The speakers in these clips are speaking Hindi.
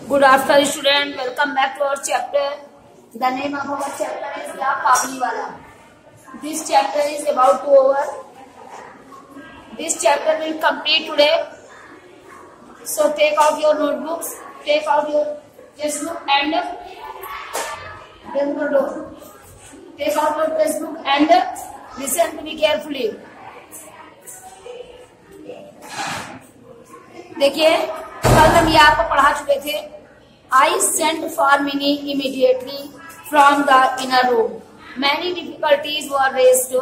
Good afternoon, student. Welcome back to our chapter. The name of our chapter is the Kabliwala. This chapter is about to over. This chapter will complete today. So take out your notebooks, take out your textbook and take out your textbook and listen to me carefully. देखिए, कल हम ये आपको पढ़ा चुके थे. I sent for Minnie immediately from the inner room. Many difficulties were raised,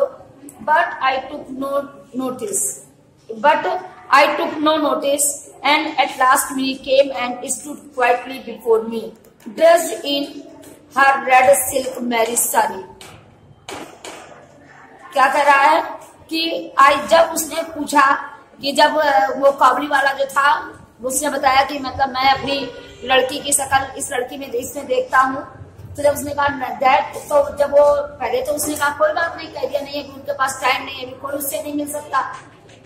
but I took no notice. And at last Minnie came and stood quietly before me, dressed in her red silk marriage saree. क्या कह रहा है कि आज जब उसने पूछा कि जब वो काबली वाला जो था उसने बताया कि मतलब मैं अपनी लड़की की शक्ल इस लड़की में इसमें देखता हूँ, तो जब उसने कहा दैट, तो जब वो पहले तो उसने कहा कोई बात नहीं, कह दिया नहीं है कि उनके पास टाइम नहीं है, अभी कोई उससे नहीं मिल सकता.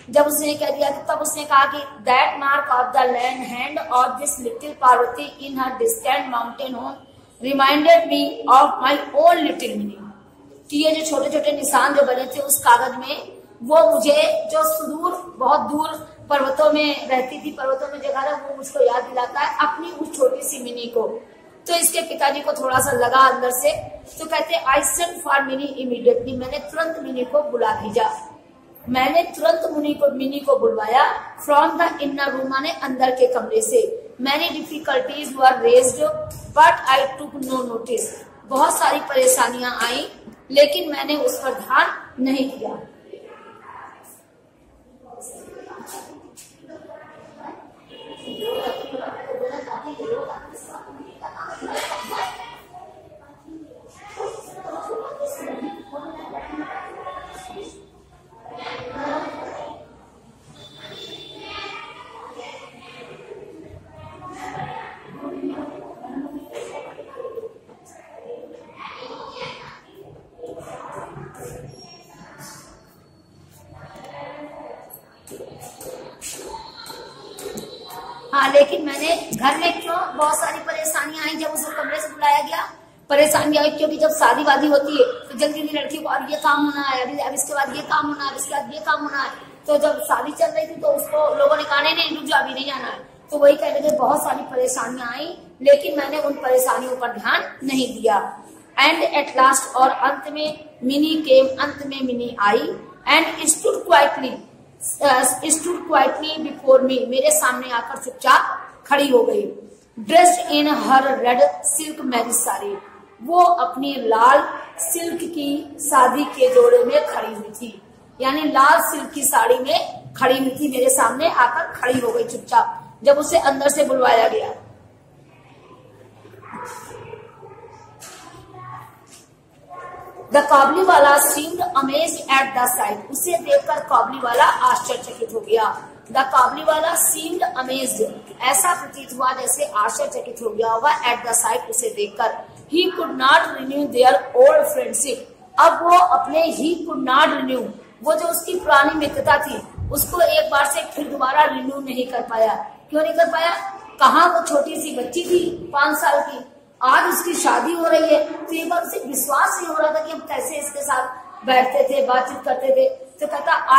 जब उसने कह दिया तो तब उसने कहा कि that mark of the land hand of this little Parvati in her distant mountain home reminded me of my own little mini. कि ये जो छोटे छोटे निशान जो बने थे उस कागज में, वो मुझे जो सुदूर बहुत दूर पर्वतों में रहती थी, पर्वतों में जगह है, वो मुझको याद दिलाता है अपनी उस छोटी सी मिनी को. तो इसके पिताजी को थोड़ा सा लगा अंदर से, तो कहते I sent for mini immediately. मैंने तुरंत मिनी को बुला भेजा, मैंने तुरंत मिनी को बुलवाया. फ्रॉम द इनर रूम माने अंदर के कमरे से. Many difficulties were raised but I took no notice. बहुत सारी परेशानियां आई लेकिन मैंने उस पर ध्यान नहीं दिया. हाँ, लेकिन मैंने घर में क्यों बहुत सारी परेशानियां आई जब उसे कमरे से बुलाया गया. परेशानी आई क्योंकि जब शादी वादी होती है तो जल्दी जल्दी लड़की को अब ये काम होना है, अब इसके बाद ये काम होना है, इसके बाद ये काम होना है. तो जब शादी चल रही थी तो उसको लोगों ने कहा नहीं रुक जाओ, अभी नहीं जाना है. तो वही कह रहे थे बहुत सारी परेशानियां आई लेकिन मैंने उन परेशानियों पर ध्यान नहीं दिया. एंड एट लास्ट, और अंत में मिनी केम, अंत में mini I. And stood quietly before me, मेरे सामने आकर चुपचाप खड़ी हो गई. Dressed in her red silk marriage sari, वो अपनी लाल सिल्क की शादी के जोड़े में खड़ी हुई थी, यानी लाल सिल्क की साड़ी में खड़ी हुई थी. मेरे सामने आकर खड़ी हो गई चुपचाप जब उसे अंदर से बुलवाया गया. द काबली वाला seemed amazed at the site, उसे देखकर काबली वाला आश्चर्यचकित हो गया. द काबली वाला सीम्ड अमेज्ड, ऐसा प्रतीत हुआ जैसे आश्चर्यचकित हो गया होगा. एट द साइट, उसे देखकर. ही could not renew their old friendship, अब वो अपने ही कुड नॉट रिन्यू, वो जो उसकी पुरानी मित्रता थी उसको एक बार से फिर दोबारा रिन्यू नहीं कर पाया. क्यों नहीं कर पाया? कहाँ वो छोटी सी बच्ची थी 5 साल की, आज उसकी शादी हो रही है, तो एक बार उसे विश्वास नहीं हो रहा था कि हम कैसे इसके साथ बैठते थे, बातचीत करते थे. तो कहता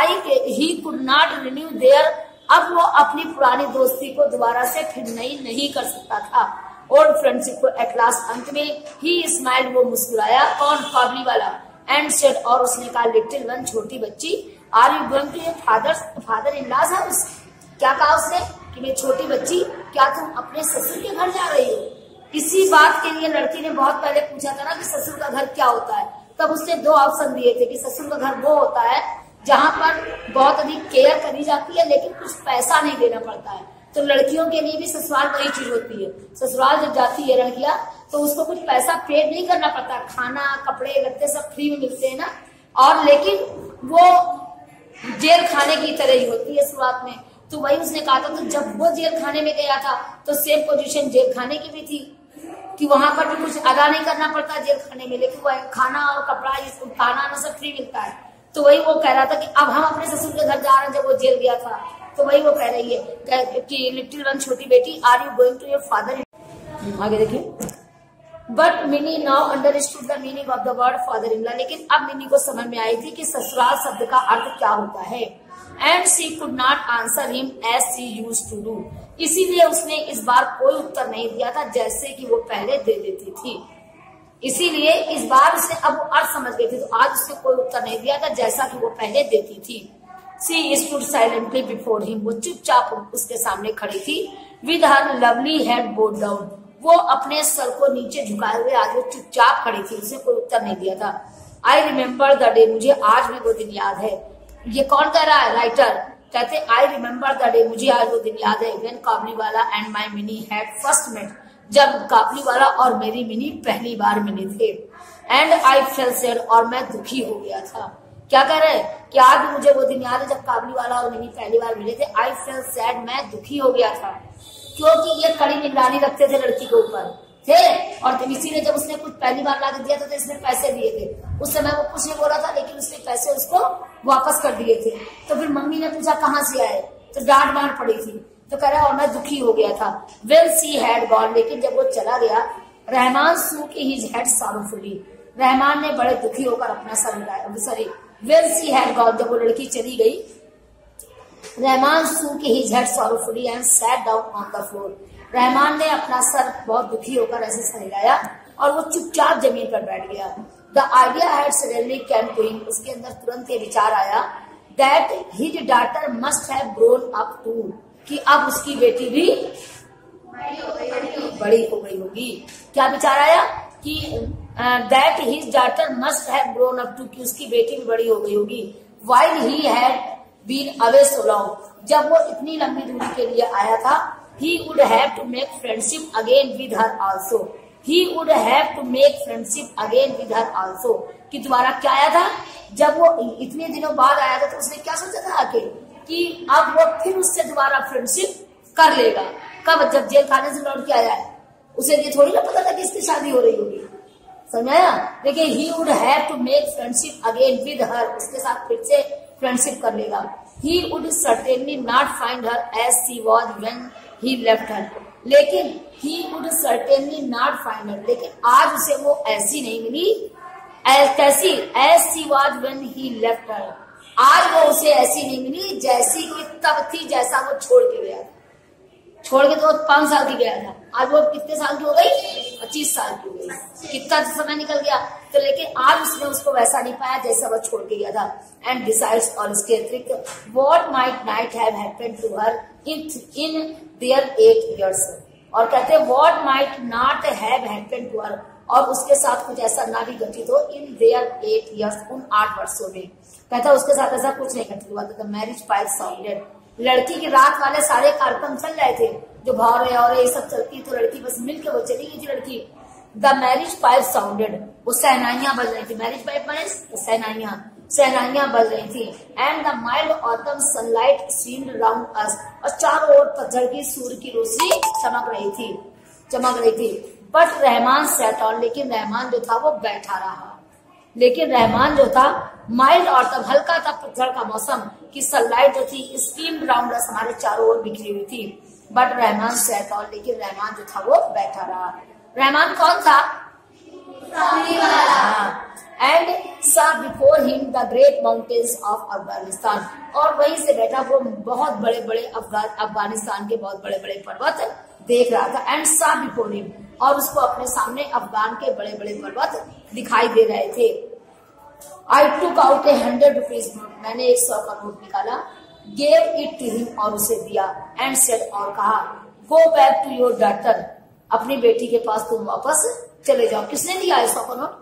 ही कुड नॉट रिन्यू देयर, अब वो अपनी पुरानी दोस्ती को दोबारा से फिर नहीं कर सकता था, ओल्ड फ्रेंडशिप को. एट लास्ट, अंत में ही स्माइल्ड, वो मुस्कुराया. कौन? काबली वाला. एंड सेड, और उसने कहा लिटिल वन, छोटी बच्ची, are you going to your father in law's house. क्या कहा उसने कि मैं छोटी बच्ची, क्या तुम अपने ससुर के घर जा रही हो? इसी बात के लिए लड़की ने बहुत पहले पूछा था ना कि ससुर का घर क्या होता है. तब उसने 2 ऑप्शन दिए थे कि ससुर का घर वो होता है जहाँ पर बहुत अधिक केयर करी जाती है लेकिन कुछ पैसा नहीं देना पड़ता है. तो लड़कियों के लिए भी ससुराल वही चीज होती है. ससुराल जब जाती है लड़कियां तो उसको कुछ पैसा पेड नहीं करना पड़ता, खाना कपड़े लत्ते सब फ्री में मिलते हैं ना. और लेकिन वो जेल खाने की तरह ही होती है शुरुआत में. तो वही उसने कहा था. तो जब वो जेल खाने में गया था तो सेम पोजीशन जेल खाने की भी थी कि वहां पर भी कुछ अदा नहीं करना पड़ता जेल खाने में, लेकिन वह खाना और कपड़ा खाना सब फ्री मिलता है. तो वही वो कह रहा था कि अब हम अपने ससुर के घर जा रहे हैं जब वो जेल गया था. तो वही वो कह रही है कि लिटिल वन छोटी बेटी, are you going to your father आगे देखिए, but Mini now understood the meaning of the word father in law, लेकिन अब मिनी को समझ में आई थी कि ससुराल शब्द का अर्थ क्या होता है। And she could not answer him as she used to do, इसीलिए उसने इस बार कोई उत्तर नहीं दिया था जैसे कि वो पहले दे देती थी। इसीलिए इस बार उसने अब वो अर्थ समझ गई थी, तो आज उसने कोई उत्तर नहीं दिया था जैसा कि वो पहले देती थी। She stood silently before him, वो चुपचाप उसके सामने खड़ी थी। With her lovely head bowed down, वो अपने सर को नीचे झुकाए हुए आज वो चुपचाप खड़ी थी, उसने कोई उत्तर नहीं दिया था। आई रिमेम्बर द डे, मुझे आज भी वो दिन याद है। ये कौन कह रहा है? राइटर कहते आई रिमेम्बर द डे, मुझे आज वो दिन याद है। When Kabuliwala and my Mini had first met, जब काबुलीवाला और मेरी मिनी पहली बार मिले थे। एंड आई फेल्ट सैड, और मैं दुखी हो गया था। क्या कह रहे हैं कि आज भी मुझे वो दिन याद है जब काबुलीवाला और मिनी पहली बार मिले थे। आई फेल्ट सैड, मैं दुखी हो गया था, क्योंकि ये कड़ी निगरानी रखते थे लड़की के ऊपर थे। और इसीलिए जब उसने कुछ पहली बार ला के दिया था तो इसने पैसे दिए थे। उस समय वो कुछ नहीं बोला था, लेकिन उसने पैसे उसको वापस कर दिए थे। तो फिर मम्मी ने पूछा कहाँ से आए, तो डांट बांट पड़ी थी। तो कह रहा और मैं दुखी हो गया था। वेल सी हैड गॉन, लेकिन जब वो चला गया, Rahman shook his head sorrowfully, Rahman ने बड़े दुखी होकर अपना सर हिलाया। Sorry, well she had gone, जब वो लड़की चली गई, Rahman shook his head sorrowfully and sat down on the floor, Rahman ने अपना सर बहुत दुखी होकर ऐसे सर हिलाया और वो चुपचाप जमीन पर बैठ गया। The idea had suddenly came to him, उसके अंदर तुरंत ये विचार आया that his daughter must have grown up too, कि अब उसकी बेटी भी बड़ी हो गई होगी। क्या विचार आया कि that his daughter must have grown up too, कि उसकी बेटी भी बड़ी हो गई होगी। While he had been away so long, जब वो इतनी लंबी दूरी के लिए आया था, he would have to make friendship again with her also, he would have to make friendship again with her also, कि दोबारा क्या आया था, जब वो इतने दिनों बाद आया था तो उसने क्या सोचा था आके कि अब वो फिर उससे दोबारा फ्रेंडशिप कर लेगा। कब? जब जेल खाने से लौट के आया है। उसे ये थोड़ी ना पता था कि इसकी शादी हो रही होगी, समझाया? देखिए, he would have to make friendship again with her, उसके साथ फिर से फ्रेंडशिप कर लेगा। he would certainly not find her as she was when he left her, लेकिन he would certainly not find her, लेकिन आज उसे वो ऐसी नहीं मिली, कैसी? as she was when he left her, आज वो उसे ऐसी नहीं मिली जैसी कि तब थी जैसा वो छोड़ के गया था। छोड़ के तो 5 साल की गया था, आज वो कितने साल की हो गई? 25 साल की हो गई। कितना समय निकल गया। तो लेकिन आज उसने उसको वैसा नहीं पाया जैसा वो छोड़ के गया था। एंड डिसाइड्स, और इसके अतिरिक्त what might night have happened to her in their 8 years, और कहते हैं what might not have happened to her, और उसके साथ कुछ ऐसा ना भी घटित हो इन देयर 8 years, उन 8 वर्षों में। कहता है उसके साथ ऐसा कुछ नहीं घटित हुआ था। मैरिज पाइप साउंडेड, लड़की की रात वाले सारे कार्यक्रम चल रहे थे, जो भौरे और ये सब चलती, तो लड़की बस मिलकर वो चली गई थी लड़की। द मैरिज पाइप साउंडेड, वो सहनाइयां बज रही थी। मैरिज पाइप माने सहनाइयां बज रही थी। And the mild autumn sunlight seemed round us, और चारों ओर पतझड़ की सूर्य की रोशनी चमक रही थी। बट रहमान सैट ऑन, लेकिन रहमान जो था वो बैठा रहा। माइल्ड ऑटम, हल्का था पतझड़ का मौसम, की सनलाइट जो थी स्टीम्ड राउंड अस, हमारे चारों ओर बिखरी हुई थी। बट रहमान सैट ऑन, लेकिन रहमान जो था वो बैठा रहा। रहमान कौन था? एंड सा before him the great mountains of Afghanistan, और वहीं से बैठा वो बहुत बड़े बड़े अफगानिस्तान के बहुत बड़े बड़े पर्वत देख रहा था। एंड सा बिफोर हिम, और उसको अपने सामने अफगान के बड़े बड़े पर्वत दिखाई दे रहे थे। आई टुक आउट ए 100 rupees नोट, मैंने 100 का नोट निकाला। गेव इट टू हिम, और उसे दिया। एंड सेड, और कहा go back to your daughter, अपनी बेटी के पास तुम वापस चले जाओ। किसने दिया 100 का नोट?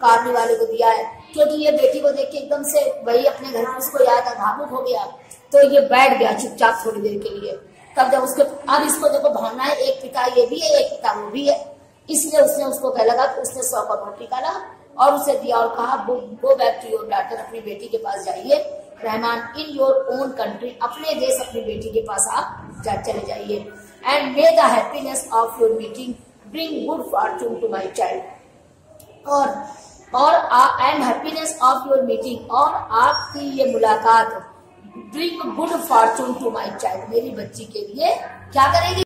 कार्नी वाले को दिया है, क्योंकि ये बेटी को देख के एकदम से वही अपने घर में उसको याद है, भावुक हो गया, तो ये बैठ गया चुपचाप थोड़ी देर के लिए। तब जब उसके अब इसको देखो भावना है, एक पिता ये भी है, एक पिता वो भी है, इसलिए उसने उसको कह लगा कि उसने 100 का नोट निकाला और उसे दिया और कहा go back to your daughter, अपनी बेटी के पास जाइए। Rahman, in your own country, अपने देश अपनी बेटी के पास आप चले जाइए। And may the happiness of your meeting bring good fortune to my child, और and happiness of your meeting, और आपकी ये मुलाकात bring good fortune to my child, मेरी बच्ची के लिए क्या करेगी?